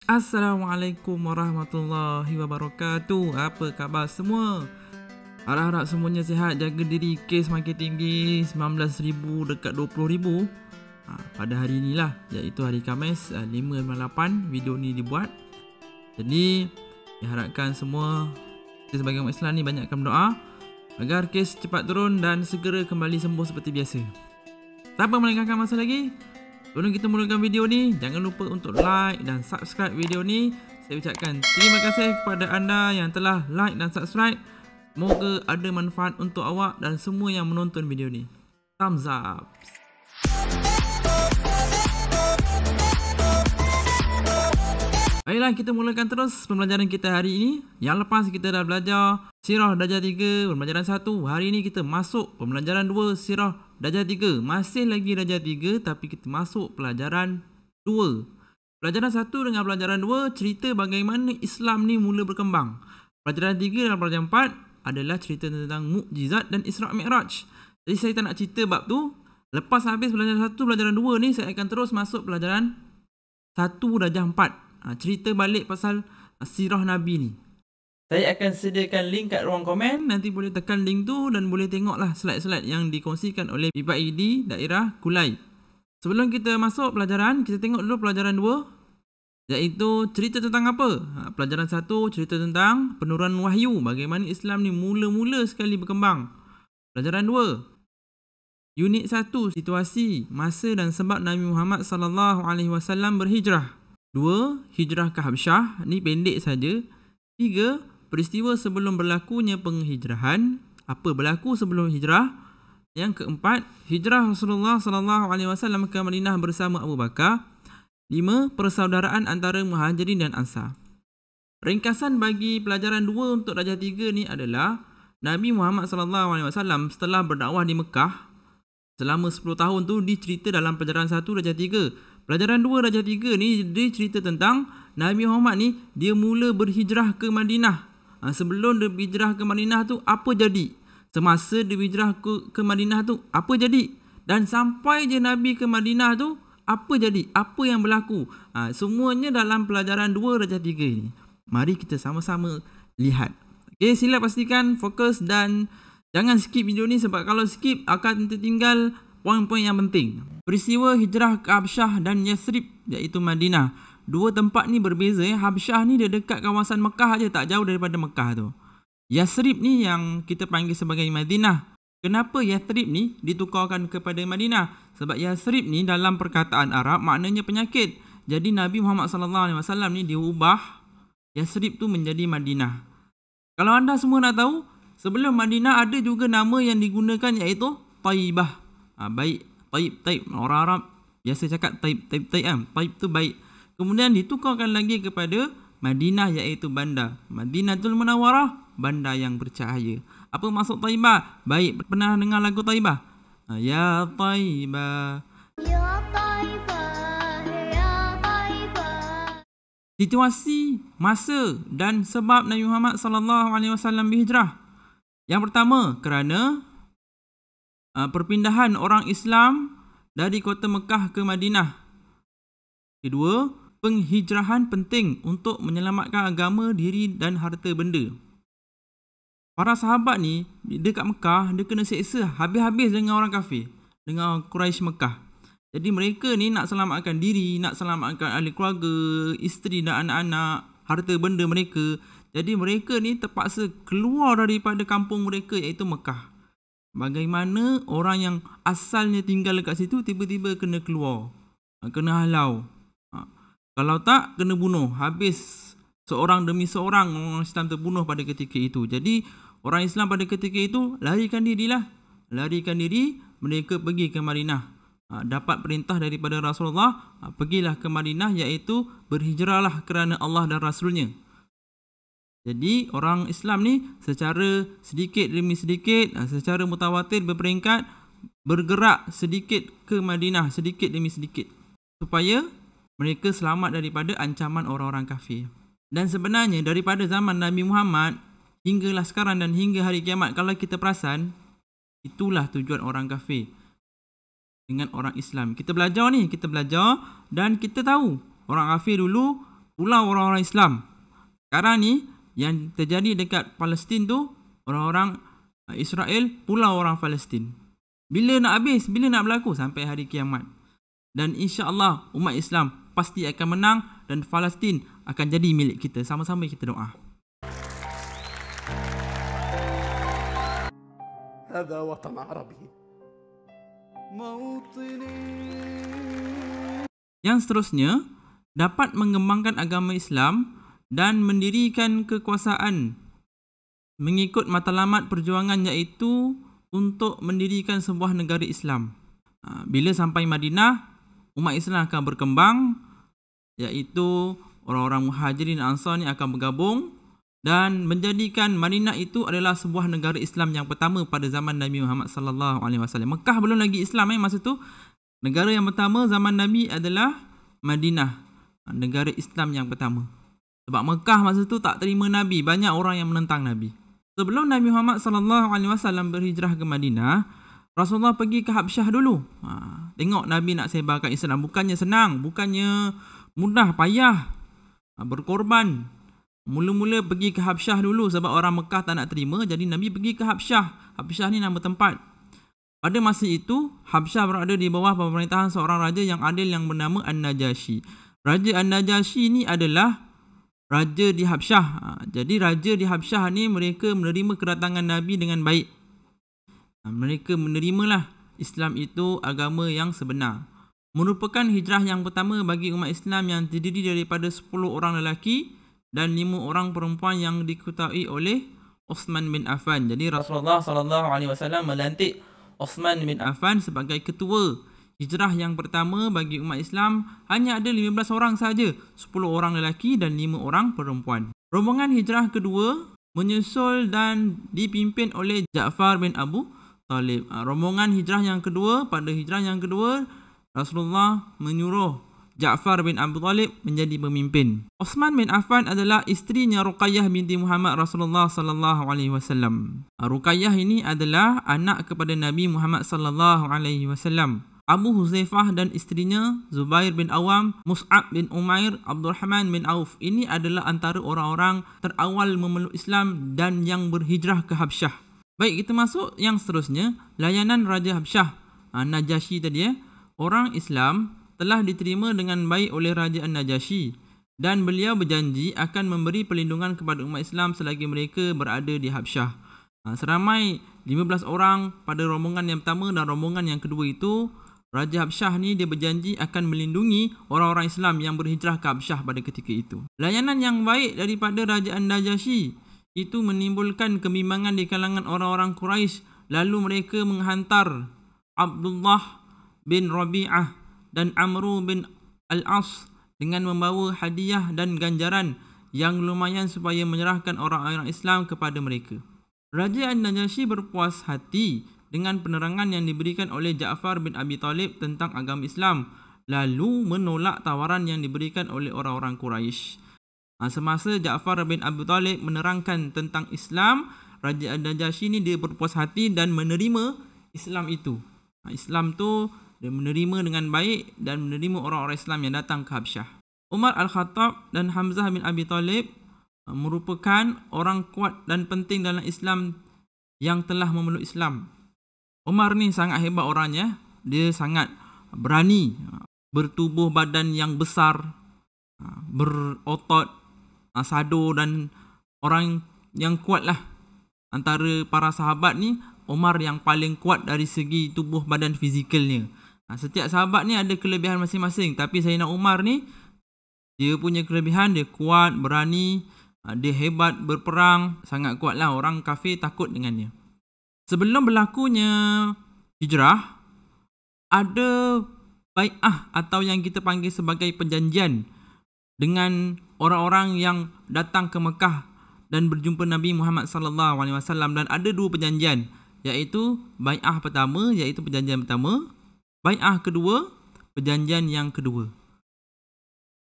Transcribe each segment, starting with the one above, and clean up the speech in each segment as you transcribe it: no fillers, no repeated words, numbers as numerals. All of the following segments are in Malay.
Assalamualaikum warahmatullahi wabarakatuh. Apa khabar semua? Harap-harap semuanya sihat, jaga diri, kes makin tinggi 19,000 dekat 20,000 pada hari inilah, iaitu hari Khamis 5/8 video ni dibuat. Jadi diharapkan semua kita sebagai umat Islam ni banyakkan berdoa agar kes cepat turun dan segera kembali sembuh seperti biasa. Tanpa melengahkan masa lagi, sebelum kita mulakan video ni, jangan lupa untuk like dan subscribe video ni. Saya ucapkan terima kasih kepada anda yang telah like dan subscribe. Semoga ada manfaat untuk awak dan semua yang menonton video ni. Thumbs up. Baiklah, kita mulakan terus pembelajaran kita hari ini. Yang lepas kita dah belajar Sirah Darjah 3 pembelajaran 1. Hari ini kita masuk pembelajaran 2 Sirah Darjah 3. Masih lagi Darjah 3 tapi kita masuk pelajaran 2. Pelajaran 1 dengan pelajaran 2 cerita bagaimana Islam ni mula berkembang. Pelajaran 3 dan pelajaran 4 adalah cerita tentang mukjizat dan Isra' Mi'raj. Jadi saya tak nak cerita bab tu. Lepas habis pelajaran 1, pelajaran 2 ni, saya akan terus masuk pelajaran 1 Darjah 4. Cerita balik pasal sirah Nabi ni. Saya akan sediakan link kat ruang komen. Nanti boleh tekan link tu dan boleh tengoklah slide-slide yang dikongsikan oleh PID daerah Kulai. Sebelum kita masuk pelajaran, kita tengok dulu pelajaran 2, iaitu cerita tentang apa? Pelajaran 1 cerita tentang penurunan wahyu, bagaimana Islam ni mula-mula sekali berkembang. Pelajaran 2, unit 1, situasi, masa dan sebab Nabi Muhammad SAW berhijrah. 2. Hijrah ke Habsyah, ni pendek saja. 3. Peristiwa sebelum berlakunya penghijrahan, apa berlaku sebelum hijrah. Yang keempat, hijrah Rasulullah SAW ke Madinah bersama Abu Bakar. 5. Persaudaraan antara Muhajirin dan Ansar. Ringkasan bagi pelajaran 2 untuk Darjah 3 ni adalah Nabi Muhammad SAW setelah berdakwah di Mekah selama 10 tahun tu dicerita dalam pelajaran 1 Darjah 3. Pelajaran 2 Darjah 3 ni dia cerita tentang Nabi Muhammad ni dia mula berhijrah ke Madinah. Sebelum dia berhijrah ke Madinah tu apa jadi? Semasa dia berhijrah ke Madinah tu apa jadi? Dan sampai je Nabi ke Madinah tu apa jadi? Apa yang berlaku? Semuanya dalam pelajaran 2 Darjah 3 ni. Mari kita sama-sama lihat. Okay, sila pastikan fokus dan jangan skip video ni sebab kalau skip akan tertinggal poin-poin yang penting. Peristiwa hijrah ke Habsyah dan Yathrib, iaitu Madinah. Dua tempat ni berbeza. Habsyah ni dia dekat kawasan Mekah aja, tak jauh daripada Mekah tu. Yathrib ni yang kita panggil sebagai Madinah. Kenapa Yathrib ni ditukarkan kepada Madinah? Sebab Yathrib ni dalam perkataan Arab maknanya penyakit. Jadi Nabi Muhammad SAW ni dia ubah Yathrib tu menjadi Madinah. Kalau anda semua nak tahu, sebelum Madinah ada juga nama yang digunakan iaitu Taibah. Baik, Taib. Orang Arab biasa cakap Taib tu baik. Kemudian ditukarkan lagi kepada Madinah iaitu bandar. Madinatul Munawwarah, bandar yang bercahaya. Apa maksud Taibah? Baik, pernah dengar lagu Taibah? Ya Taibah, ya Taibah, ya Taibah. Situasi, masa dan sebab Nabi Muhammad SAW berhijrah. Yang pertama, kerana perpindahan orang Islam dari kota Mekah ke Madinah. Kedua, penghijrahan penting untuk menyelamatkan agama, diri dan harta benda. Para sahabat ni dekat Mekah dia kena seksa habis-habis dengan orang kafir, dengan Quraisy Mekah. Jadi mereka ni nak selamatkan diri, nak selamatkan ahli keluarga, isteri dan anak-anak, harta benda mereka. Jadi mereka ni terpaksa keluar daripada kampung mereka iaitu Mekah. Bagaimana orang yang asalnya tinggal dekat situ tiba-tiba kena keluar, kena halau. Kalau tak, kena bunuh. Habis seorang demi seorang orang Islam terbunuh pada ketika itu. Jadi orang Islam pada ketika itu larikan diri, mereka pergi ke Madinah. Dapat perintah daripada Rasulullah, pergilah ke Madinah, iaitu berhijrahlah kerana Allah dan Rasulnya. Jadi orang Islam ni secara sedikit demi sedikit, secara mutawatir berperingkat, bergerak sedikit ke Madinah, sedikit demi sedikit, supaya mereka selamat daripada ancaman orang-orang kafir. Dan sebenarnya daripada zaman Nabi Muhammad hinggalah sekarang dan hingga hari kiamat, kalau kita perasan, itulah tujuan orang kafir dengan orang Islam. Kita belajar dan kita tahu orang kafir dulu pulau orang-orang Islam. Sekarang ni yang terjadi dekat Palestin tu, orang-orang Israel, pulau orang Palestin. Bila nak habis? Bila nak berlaku? Sampai hari kiamat. Dan insya-Allah umat Islam pasti akan menang dan Palestin akan jadi milik kita. Sama-sama kita doa. هذا وطن عربي موطني. Yang seterusnya, dapat mengembangkan agama Islam dan mendirikan kekuasaan mengikut matlamat perjuangan, iaitu untuk mendirikan sebuah negara Islam. Bila sampai Madinah, umat Islam akan berkembang, iaitu orang-orang Muhajirin dan Ansar ni akan bergabung dan menjadikan Madinah itu adalah sebuah negara Islam yang pertama pada zaman Nabi Muhammad sallallahu alaihi wasallam. Mekah belum lagi Islam masa tu. Negara yang pertama zaman Nabi adalah Madinah, negara Islam yang pertama. Sebab Mekah masa tu tak terima Nabi, banyak orang yang menentang Nabi. Sebelum Nabi Muhammad sallallahu alaihi wasallam berhijrah ke Madinah, Rasulullah pergi ke Habsyah dulu. Tengok Nabi nak sebarkan Islam, bukannya senang, bukannya mudah, payah, berkorban. Mula-mula pergi ke Habsyah dulu sebab orang Mekah tak nak terima, jadi Nabi pergi ke Habsyah. Habsyah ni nama tempat. Pada masa itu, Habsyah berada di bawah pemerintahan seorang raja yang adil yang bernama An-Najasyi. Raja An-Najasyi ni adalah raja di Habsyah. Jadi raja di Habsyah ni mereka menerima kedatangan Nabi dengan baik. Mereka menerimalah Islam itu agama yang sebenar. Merupakan hijrah yang pertama bagi umat Islam yang terdiri daripada 10 orang lelaki dan 5 orang perempuan yang diketuai oleh Uthman bin Affan. Jadi Rasulullah sallallahu alaihi wasallam melantik Uthman bin Affan sebagai ketua hijrah yang pertama bagi umat Islam. Hanya ada 15 orang saja, 10 orang lelaki dan 5 orang perempuan. Rombongan hijrah kedua menyusul dan dipimpin oleh Ja'far bin Abu Talib. Rombongan hijrah yang kedua, pada hijrah yang kedua Rasulullah menyuruh Ja'far bin Abu Talib menjadi pemimpin. Uthman bin Affan adalah isterinya Ruqayyah binti Muhammad Rasulullah sallallahu alaihi wasallam. Ruqayyah ini adalah anak kepada Nabi Muhammad sallallahu alaihi wasallam. Abu Huzaifah dan isterinya Zubair bin Awam, Mus'ab bin Umair, Abdurrahman bin Auf. Ini adalah antara orang-orang terawal memeluk Islam dan yang berhijrah ke Habsyah. Baik, kita masuk yang seterusnya, layanan Raja Habsyah, Najasyi tadi. Orang Islam telah diterima dengan baik oleh Raja An-Najasyi dan beliau berjanji akan memberi perlindungan kepada umat Islam selagi mereka berada di Habsyah. Seramai 15 orang pada rombongan yang pertama dan rombongan yang kedua itu, Raja Habsyah ni dia berjanji akan melindungi orang-orang Islam yang berhijrah ke Habsyah pada ketika itu. Layanan yang baik daripada Raja An-Najasyi itu menimbulkan kebimbangan di kalangan orang-orang Quraisy, lalu mereka menghantar Abdullah bin Rabi'ah dan Amru bin Al-As dengan membawa hadiah dan ganjaran yang lumayan supaya menyerahkan orang-orang Islam kepada mereka. Raja An-Najasyi berpuas hati dengan penerangan yang diberikan oleh Ja'far bin Abi Talib tentang agama Islam, lalu menolak tawaran yang diberikan oleh orang-orang Quraisy. Semasa Ja'far bin Abi Talib menerangkan tentang Islam, Raja An-Najasyi ni dia berpuas hati dan menerima Islam itu. Islam tu dia menerima dengan baik dan menerima orang-orang Islam yang datang ke Habsyah. Umar Al-Khattab dan Hamzah bin Abi Talib merupakan orang kuat dan penting dalam Islam yang telah memeluk Islam. Umar ni sangat hebat orangnya. Dia sangat berani, bertubuh badan yang besar, berotot, sado dan orang yang kuat lah. Antara para sahabat ni, Umar yang paling kuat dari segi tubuh badan fizikalnya. Setiap sahabat ni ada kelebihan masing-masing, tapi Sayyidina Umar ni dia punya kelebihan, dia kuat, berani, dia hebat berperang, sangat kuat lah, orang kafir takut dengannya. Sebelum berlakunya hijrah, ada bai'ah atau yang kita panggil sebagai perjanjian dengan orang-orang yang datang ke Mekah dan berjumpa Nabi Muhammad sallallahu alaihi wasallam, dan ada 2 perjanjian, iaitu bai'ah pertama, iaitu perjanjian pertama. Bai'ah kedua, perjanjian yang kedua.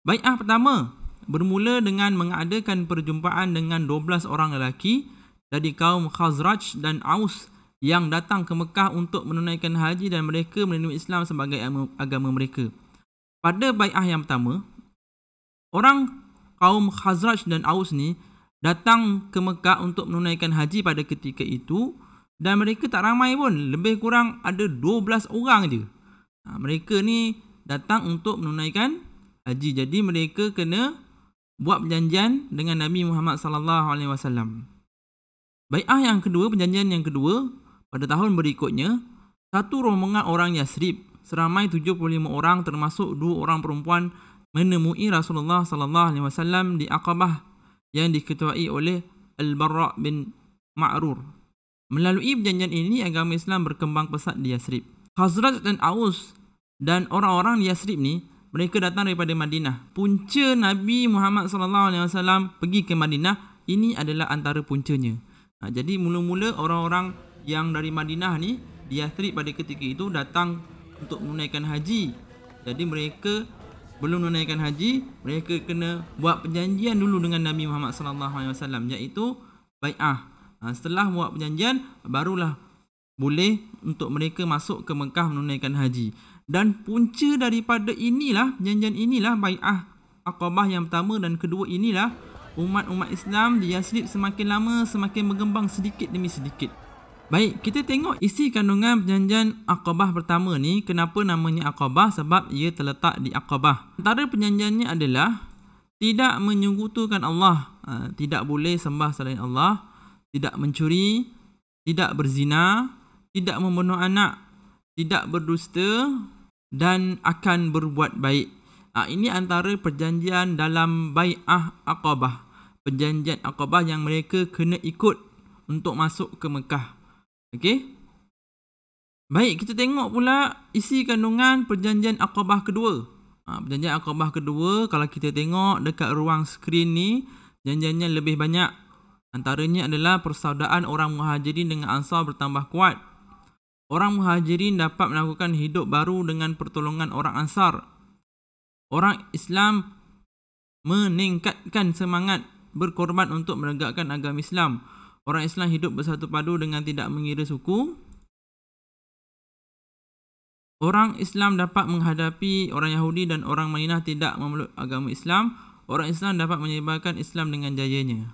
Bai'ah pertama bermula dengan mengadakan perjumpaan dengan 12 orang lelaki dari kaum Khazraj dan Aus yang datang ke Mekah untuk menunaikan haji dan mereka menerima Islam sebagai agama mereka. Pada bai'ah yang pertama, orang kaum Khazraj dan Aus ni datang ke Mekah untuk menunaikan haji pada ketika itu, dan mereka tak ramai pun, lebih kurang ada 12 orang je. Mereka ni datang untuk menunaikan haji. Jadi mereka kena buat perjanjian dengan Nabi Muhammad sallallahu alaihi wasallam. Bai'ah yang kedua, perjanjian yang kedua, pada tahun berikutnya, satu rombongan orang Yasrib seramai 75 orang termasuk 2 orang perempuan menemui Rasulullah sallallahu alaihi wasallam di Aqabah yang diketuai oleh Al-Barra' bin Ma'rur. Melalui perjanjian ini, agama Islam berkembang pesat di Yasrib. Khazraj dan Aus dan orang-orang di Yasrib ni, mereka datang daripada Madinah. Punca Nabi Muhammad sallallahu alaihi wasallam pergi ke Madinah, ini adalah antara puncanya. Jadi mula-mula orang-orang yang dari Madinah ni di Yasrib pada ketika itu datang untuk menunaikan haji. Jadi mereka belum menunaikan haji, mereka kena buat perjanjian dulu dengan Nabi Muhammad sallallahu alaihi wasallam, iaitu bai'ah. Setelah buat perjanjian, barulah boleh untuk mereka masuk ke Mekah menunaikan haji. Dan punca daripada inilah, perjanjian inilah, bai'ah Aqabah yang pertama dan kedua inilah, umat-umat Islam di Yasrib semakin lama semakin berkembang sedikit demi sedikit. Baik, kita tengok isi kandungan perjanjian Aqabah pertama ni. Kenapa namanya Aqabah? Sebab ia terletak di Aqabah. Antara perjanjiannya adalah tidak menyekutukan Allah, tidak boleh sembah selain Allah, tidak mencuri, tidak berzina, tidak membunuh anak, tidak berdusta, dan akan berbuat baik. Ini antara perjanjian dalam bai'ah Aqabah. Perjanjian Aqabah yang mereka kena ikut untuk masuk ke Mekah. Okey. Baik, kita tengok pula isi kandungan perjanjian Aqabah kedua. Perjanjian Aqabah kedua, kalau kita tengok dekat ruang skrin ni, perjanjiannya lebih banyak. Antaranya adalah persaudaraan orang Muhajirin dengan Ansar bertambah kuat. Orang Muhajirin dapat melakukan hidup baru dengan pertolongan orang Ansar. Orang Islam meningkatkan semangat berkorban untuk menegakkan agama Islam. Orang Islam hidup bersatu padu dengan tidak mengira suku. Orang Islam dapat menghadapi orang Yahudi dan orang Madinah tidak memeluk agama Islam. Orang Islam dapat menyebarkan Islam dengan jayanya.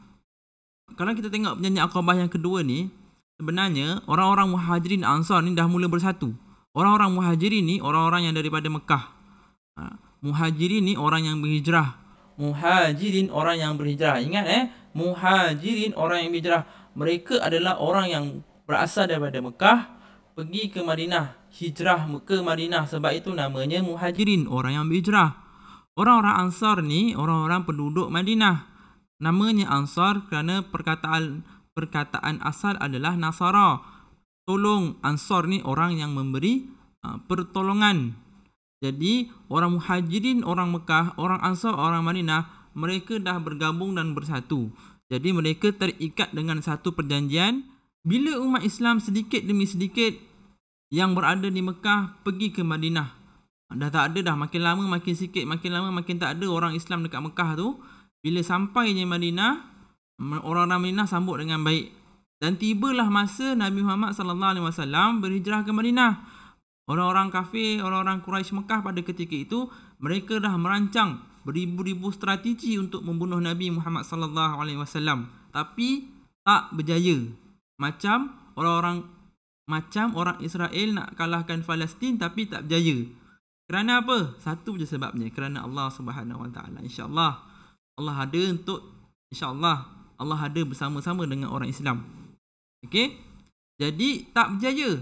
Kalau kita tengok perjanjian Aqabah yang kedua ni, sebenarnya orang-orang Muhajirin Ansar ni dah mula bersatu. Orang-orang Muhajirin ni orang-orang yang daripada Mekah. Muhajirin ni orang yang berhijrah. Muhajirin orang yang berhijrah. Ingat Muhajirin orang yang berhijrah. Mereka adalah orang yang berasal daripada Mekah pergi ke Madinah, hijrah ke Madinah. Sebab itu namanya Muhajirin, orang yang berhijrah. Orang-orang Ansar ni orang-orang penduduk Madinah. Namanya Ansar kerana perkataan asal adalah Nasara. Tolong, Ansar ni orang yang memberi pertolongan. Jadi orang Muhajirin, orang Mekah, orang Ansar, orang Madinah, mereka dah bergabung dan bersatu. Jadi mereka terikat dengan satu perjanjian. Bila umat Islam sedikit demi sedikit yang berada di Mekah pergi ke Madinah, dah tak ada dah, makin lama makin sikit, makin lama makin tak ada orang Islam dekat Mekah tu. Bila sampainya Madinah, orang-orang Madinah sambut dengan baik. Dan tibalah masa Nabi Muhammad sallallahu alaihi wasallam berhijrah ke Madinah. Orang-orang kafir, orang-orang Quraisy Mekah pada ketika itu, mereka dah merancang beribu-ribu strategi untuk membunuh Nabi Muhammad sallallahu alaihi wasallam, tapi tak berjaya. Macam orang Israel nak kalahkan Palestin tapi tak berjaya. Kerana apa? Satu je sebabnya, kerana Allah Subhanahu Wa Taala. Insya-Allah Allah ada Allah ada bersama-sama dengan orang Islam. Okey? Jadi tak berjaya.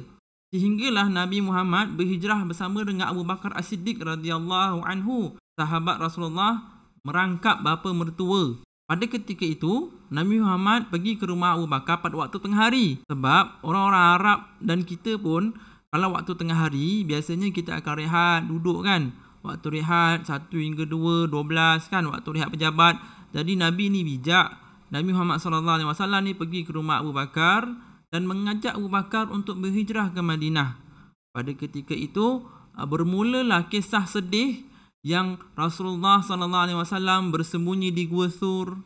Sehinggalah Nabi Muhammad berhijrah bersama dengan Abu Bakar As-Siddiq radhiyallahu anhu, sahabat Rasulullah, merangkap bapa mertua. Pada ketika itu, Nabi Muhammad pergi ke rumah Abu Bakar pada waktu tengah hari. Sebab orang-orang Arab dan kita pun, kalau waktu tengah hari, biasanya kita akan rehat, duduk kan. Waktu rehat 1 hingga 2, 12 kan, waktu rehat pejabat. Jadi Nabi ni bijak. Nabi Muhammad SAW ni pergi ke rumah Abu Bakar dan mengajak Abu Bakar untuk berhijrah ke Madinah. Pada ketika itu, bermulalah kisah sedih yang Rasulullah SAW bersembunyi di Gua Sur.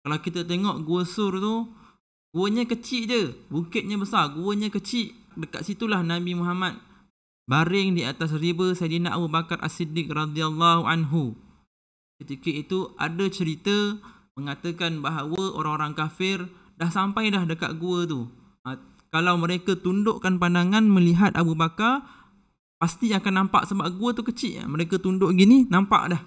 Kalau kita tengok Gua Sur tu, guanya kecil je, bukitnya besar, guanya kecil. Dekat situlah Nabi Muhammad baring di atas riba Sayyidina Abu Bakar As-Siddiq radhiyallahu anhu. Ketika itu ada cerita mengatakan bahawa orang-orang kafir dah sampai dah dekat gua tu. Kalau mereka tundukkan pandangan melihat Abu Bakar, pasti akan nampak sebab gua tu kecil. Mereka tunduk gini, nampak dah.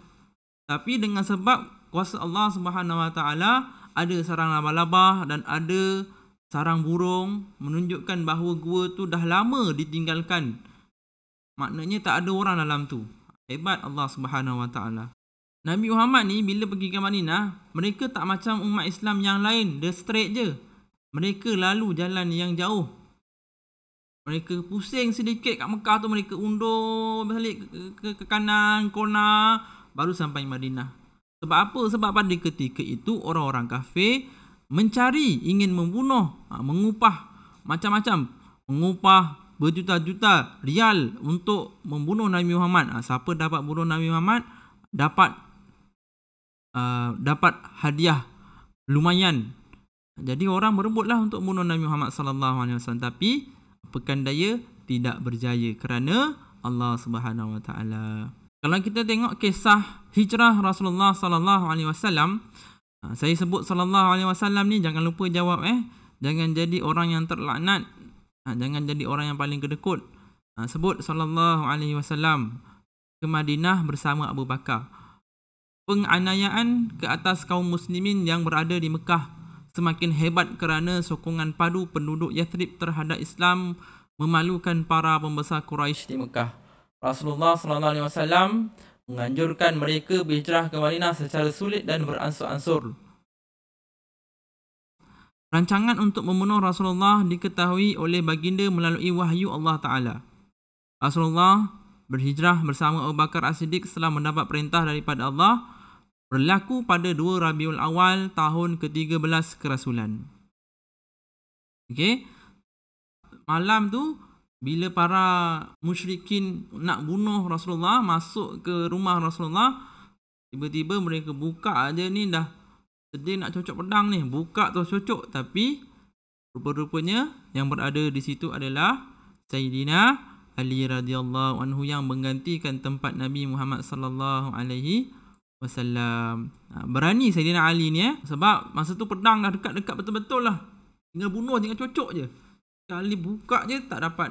Tapi dengan sebab kuasa Allah Subhanahu Wa Taala, ada sarang laba-laba dan ada sarang burung menunjukkan bahawa gua tu dah lama ditinggalkan. Maknanya tak ada orang dalam tu. Hebat Allah Subhanahu Wa Taala. Nabi Muhammad ni bila pergi ke Madinah, mereka tak macam umat Islam yang lain, dia straight je. Mereka lalu jalan yang jauh. Mereka pusing sedikit kat Mekah tu, mereka undur balik ke kanan, kona, baru sampai Madinah. Sebab apa? Sebab pada ketika itu orang-orang kafir mencari, ingin membunuh, mengupah macam-macam, mengupah berjuta-juta rial untuk membunuh Nabi Muhammad. Siapa dapat bunuh Nabi Muhammad dapat hadiah lumayan. Jadi orang berebutlah untuk bunuh Nabi Muhammad sallallahu alaihi wasallam, tapi pekan daya tidak berjaya kerana Allah Subhanahu Wa Taala. Kalau kita tengok kisah hijrah Rasulullah sallallahu alaihi wasallam, saya sebut sallallahu alaihi wasallam ni jangan lupa jawab jangan jadi orang yang terlaknat, jangan jadi orang yang paling kedekut. Sebut sallallahu alaihi wasallam ke Madinah bersama Abu Bakar. Penganiayaan ke atas kaum muslimin yang berada di Mekah semakin hebat kerana sokongan padu penduduk Yathrib terhadap Islam memalukan para pembesar Quraisy di Mekah. Rasulullah sallallahu alaihi wasallam menganjurkan mereka berhijrah ke Madinah secara sulit dan beransur-ansur. Rancangan untuk membunuh Rasulullah diketahui oleh baginda melalui wahyu Allah Ta'ala. Rasulullah berhijrah bersama Abu Bakar As-Siddiq setelah mendapat perintah daripada Allah, berlaku pada 2 Rabiul Awal tahun ke-13 kerasulan. Okey. Malam tu bila para musyrikin nak bunuh Rasulullah, masuk ke rumah Rasulullah, tiba-tiba mereka buka aja ni dah sedih nak cocok pedang ni, buka tu cocok, tapi rupa-rupanya yang berada di situ adalah Sayyidina Ali radhiyallahu anhu yang menggantikan tempat Nabi Muhammad sallallahu alaihi wasallam. Berani Sayyidina Ali ni sebab masa tu pedang dah dekat-dekat betul-betul lah. Tinggal bunuh, tinggal cocok je. Kali buka je tak dapat.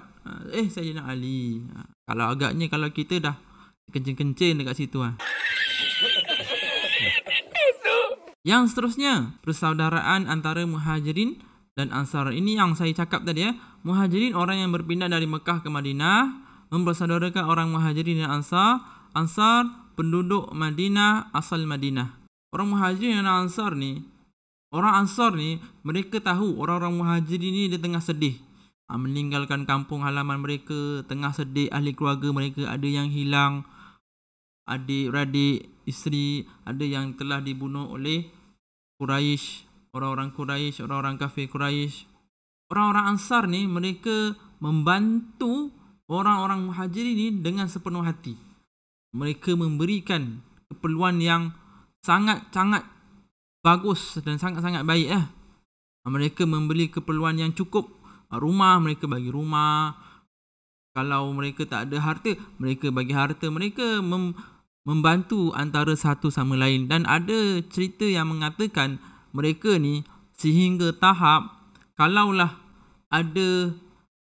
Sayyidina Ali. Kalau agaknya kalau kita dah kencing-kencing dekat situ . Yang seterusnya, persaudaraan antara Muhajirin dan Ansar. Ini yang saya cakap tadi . Muhajirin orang yang berpindah dari Mekah ke Madinah, mempersaudarakan orang Muhajirin dan Ansar. Ansar penduduk Madinah, asal Madinah. Orang Muhajirin dan Ansar ni, mereka tahu orang-orang Muhajirin ni dia tengah sedih. Meninggalkan kampung halaman mereka, tengah sedih, ahli keluarga mereka ada yang hilang, adik-beradik, isteri, ada yang telah dibunuh oleh Quraisy, orang-orang Quraisy, orang-orang kafir Quraisy. Orang-orang Ansar ni mereka membantu orang-orang Muhajirin ni dengan sepenuh hati. Mereka memberikan keperluan yang sangat-sangat bagus dan sangat-sangat baik . Mereka membeli keperluan yang cukup. Rumah, mereka bagi rumah. Kalau mereka tak ada harta, mereka bagi harta. Mereka membantu antara satu sama lain. Dan ada cerita yang mengatakan mereka ni sehingga tahap kalaulah ada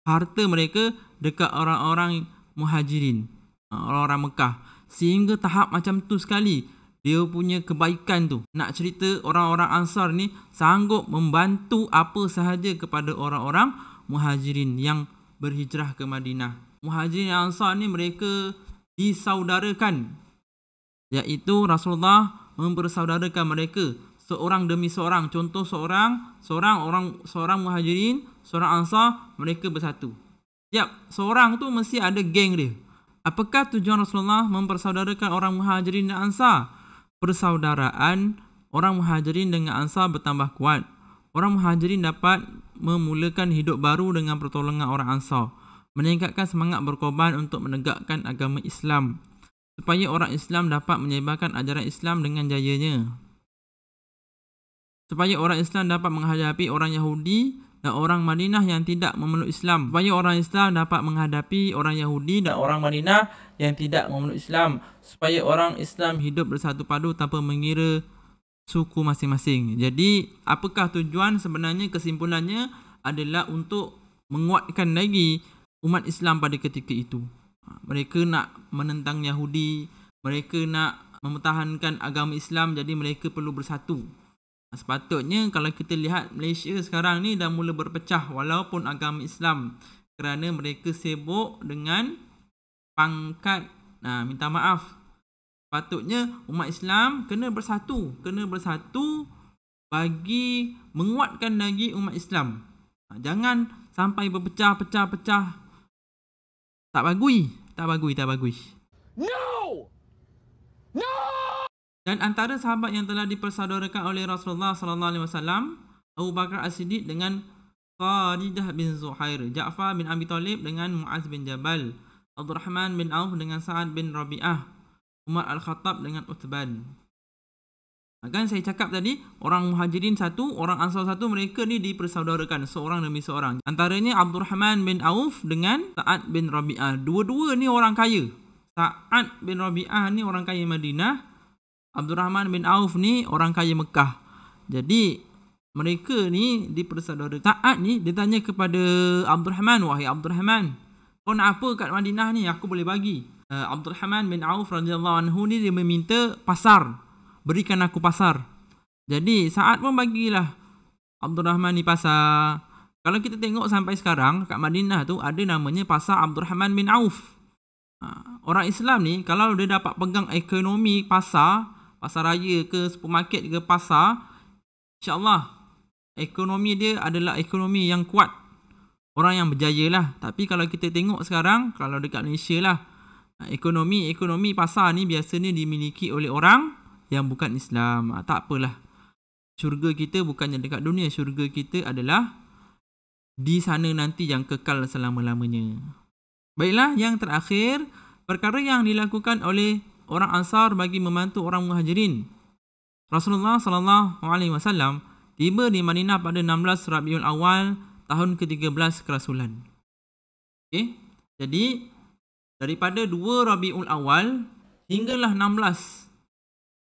harta mereka dekat orang-orang Muhajirin, orang-orang Mekah, sehingga tahap macam tu sekali dia punya kebaikan tu. Nak cerita orang-orang Ansar ni sanggup membantu apa sahaja kepada orang-orang Muhajirin yang berhijrah ke Madinah. Muhajirin dan Ansar ni mereka disaudarakan, iaitu Rasulullah mempersaudarakan mereka seorang demi seorang. Contoh seorang Muhajirin, seorang Ansar, mereka bersatu. Seorang tu mesti ada geng dia. Apakah tujuan Rasulullah mempersaudarakan orang Muhajirin dan Ansar? Persaudaraan orang Muhajirin dengan Ansar bertambah kuat. Orang Muhajirin dapat memulakan hidup baru dengan pertolongan orang Ansar, meningkatkan semangat berkorban untuk menegakkan agama Islam, supaya orang Islam dapat menyebarkan ajaran Islam dengan jayanya, supaya orang Islam dapat menghadapi orang Yahudi dan orang Madinah yang tidak memeluk Islam, supaya orang Islam dapat menghadapi orang Yahudi dan orang Madinah yang tidak memeluk Islam, supaya orang Islam hidup bersatu padu tanpa mengira suku masing-masing. Jadi apakah tujuan? Sebenarnya kesimpulannya adalah untuk menguatkan lagi umat Islam pada ketika itu. Mereka nak menentang Yahudi, mereka nak mempertahankan agama Islam, jadi mereka perlu bersatu. Sepatutnya kalau kita lihat Malaysia sekarang ni dah mula berpecah walaupun agama Islam, kerana mereka sibuk dengan pangkat. Minta maaf. Sepatutnya umat Islam kena bersatu bagi menguatkan lagi umat Islam. Jangan sampai berpecah-pecah. Tak bagui. No! Dan antara sahabat yang telah dipersaudarakan oleh Rasulullah sallallahu alaihi wasallam, Abu Bakar As-Siddiq dengan Khadidah bin Zuhair, Ja'far bin Abi Talib dengan Muaz bin Jabal, Abdurrahman bin Auf dengan Sa'ad bin Rabi'ah, Umar Al-Khattab dengan Uthman. Kan saya cakap tadi, orang Muhajirin satu, orang Ansar satu, mereka ni dipersaudarakan seorang demi seorang. Antaranya Abdurrahman bin Auf dengan Sa'ad bin Rabi'ah. Dua-dua ni orang kaya. Sa'ad bin Rabi'ah ni orang kaya Madinah, Abdurrahman bin Auf ni orang kaya Mekah. Jadi mereka ni dipersaudarakan. Sa'ad ni dia tanya kepada Abdurrahman, "Wahai Abdurrahman, kau nak apa kat Madinah ni? Aku boleh bagi." Abdurrahman bin Auf radhiyallahu anhu ni dia meminta pasar. Berikan aku pasar. Jadi Sa'ad pun bagilah Abdurrahman ni pasar. Kalau kita tengok sampai sekarang kat Madinah tu ada namanya pasar Abdurrahman bin Auf. Orang Islam ni kalau dia dapat pegang ekonomi pasar raya ke supermarket ke pasar, insya-Allah ekonomi dia adalah ekonomi yang kuat. Orang yang berjaya lah. Tapi kalau kita tengok sekarang, kalau dekat Malaysia lah, ekonomi pasar ni biasanya dimiliki oleh orang yang bukan Islam. Tak apalah. Syurga kita bukannya dekat dunia, syurga kita adalah di sana nanti yang kekal selama-lamanya. Baiklah, yang terakhir, perkara yang dilakukan oleh orang Ansar bagi membantu orang Muhajirin. Rasulullah sallallahu alaihi wasallam tiba di Madinah pada 16 Rabiul Awal tahun ke-13 kerasulan. Okey. Jadi daripada 2 Rabiul Awal hinggalah 16,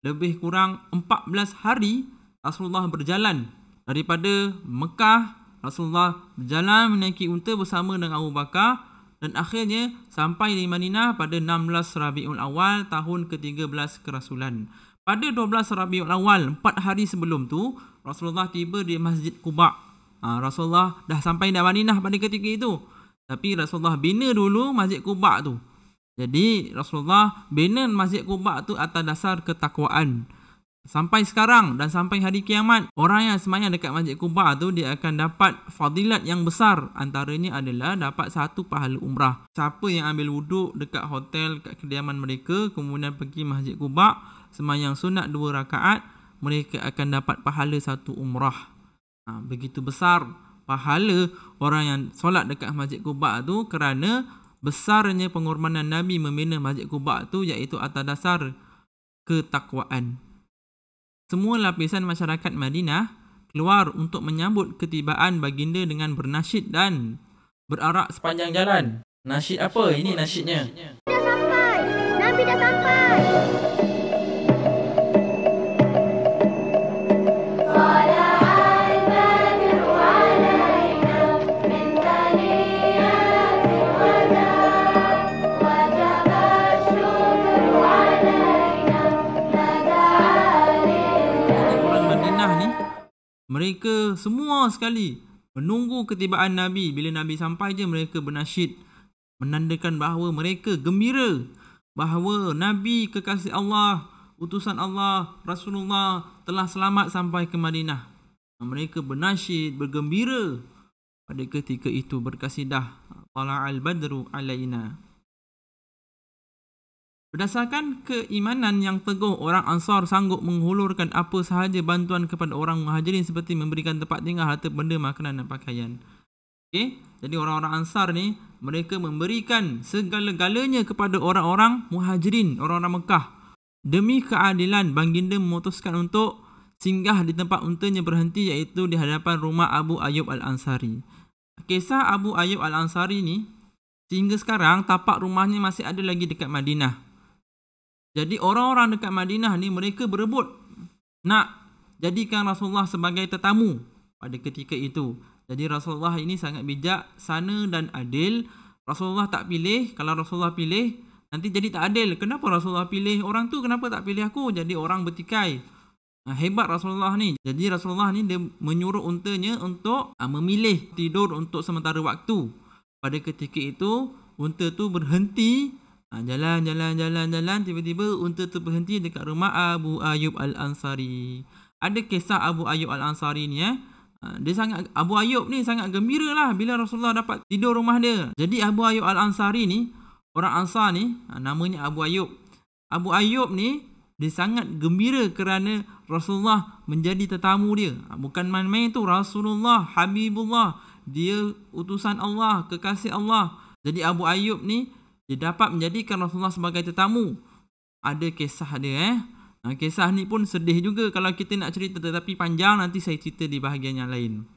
lebih kurang 14 hari Rasulullah berjalan daripada Mekah. Rasulullah berjalan menaiki unta bersama dengan Abu Bakar dan akhirnya sampai di Madinah pada 16 Rabiul Awal tahun ke-13 kerasulan. Pada 12 Rabiul Awal, 4 hari sebelum tu, Rasulullah tiba di Masjid Quba. Rasulullah dah sampai di Madinah pada ketika itu. Tapi Rasulullah bina dulu Masjid Quba tu. Jadi Rasulullah bina Masjid Quba tu atas dasar ketakwaan. Sampai sekarang dan sampai hari kiamat, orang yang sembahyang dekat Masjid Quba tu dia akan dapat fadilat yang besar. Antaranya adalah dapat 1 pahala umrah. Siapa yang ambil wuduk dekat hotel, kat kediaman mereka, kemudian pergi Masjid Quba, sembahyang sunat 2 rakaat, mereka akan dapat pahala 1 umrah. Begitu besar pahala orang yang solat dekat Masjid Quba tu, kerana besarnya pengorbanan Nabi membina Masjid Quba tu, iaitu atas dasar ketakwaan. Semua lapisan masyarakat Madinah keluar untuk menyambut ketibaan baginda dengan bernasyid dan berarak sepanjang jalan. Nasyid apa? Ini nasyidnya. Dah sampai. Nabi dah sampai. Mereka semua sekali menunggu ketibaan Nabi. Bila Nabi sampai je mereka bernasyid, menandakan bahawa mereka gembira bahawa Nabi kekasih Allah, utusan Allah, Rasulullah telah selamat sampai ke Madinah. Mereka bernasyid, bergembira pada ketika itu, berkasidah Tala'al Badru alaina. Berdasarkan keimanan yang teguh, orang Ansar sanggup menghulurkan apa sahaja bantuan kepada orang Muhajirin seperti memberikan tempat tinggal, harta benda, makanan dan pakaian. Okey, jadi orang-orang Ansar ni mereka memberikan segala-galanya kepada orang-orang Muhajirin, orang-orang Mekah. Demi keadilan, baginda memutuskan untuk singgah di tempat untanya berhenti, iaitu di hadapan rumah Abu Ayyub Al-Ansari. Kisah Abu Ayyub Al-Ansari ni, sehingga sekarang tapak rumahnya masih ada lagi dekat Madinah. Jadi orang-orang dekat Madinah ni mereka berebut nak jadikan Rasulullah sebagai tetamu pada ketika itu. Jadi Rasulullah ini sangat bijaksana dan adil. Rasulullah tak pilih. Kalau Rasulullah pilih, nanti jadi tak adil. Kenapa Rasulullah pilih orang tu, kenapa tak pilih aku? Jadi orang bertikai. Hebat Rasulullah ni. Jadi Rasulullah ni dia menyuruh untanya untuk memilih tidur untuk sementara waktu. Pada ketika itu, unta tu berhenti. Jalan. Tiba-tiba unta tu berhenti dekat rumah Abu Ayyub Al-Ansari. Ada kisah Abu Ayyub Al-Ansari ni Abu Ayyub ni sangat gembira lah bila Rasulullah dapat tidur rumah dia. Jadi Abu Ayyub Al-Ansari ni, orang Ansar ni, namanya Abu Ayyub. Abu Ayyub ni, dia sangat gembira kerana Rasulullah menjadi tetamu dia. Bukan main-main tu, Rasulullah, Habibullah. Dia utusan Allah, kekasih Allah. Jadi Abu Ayyub ni, dia dapat menjadikan Rasulullah sebagai tetamu. Ada kisah dia kisah ni pun sedih juga kalau kita nak cerita, tetapi panjang, nanti saya cerita di bahagian yang lain.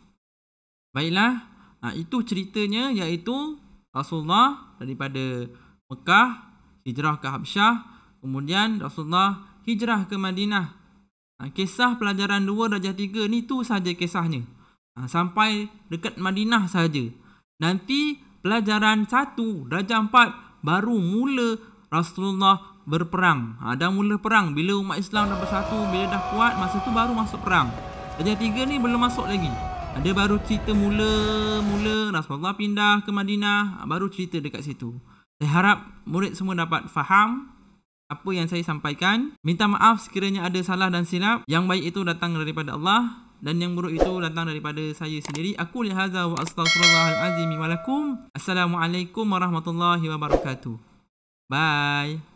Baiklah, itu ceritanya, iaitu Rasulullah daripada Mekah hijrah ke Habsyah, kemudian Rasulullah hijrah ke Madinah. Kisah pelajaran 2 darjah 3 ni tu saja kisahnya. Sampai dekat Madinah saja. Nanti pelajaran 1 darjah 4 baru mula Rasulullah berperang. Dah mula perang. Bila umat Islam dah bersatu, bila dah kuat, masa tu baru masuk perang. Darjah 3 ni belum masuk lagi. Dia baru cerita mula Rasulullah pindah ke Madinah, baru cerita dekat situ. Saya harap murid semua dapat faham apa yang saya sampaikan. Minta maaf sekiranya ada salah dan silap. Yang baik itu datang daripada Allah dan yang buruk itu datang daripada saya sendiri. Aku lihaza wa astaghfirullahalazim wa lakum. Assalamualaikum warahmatullahi wabarakatuh. Bye.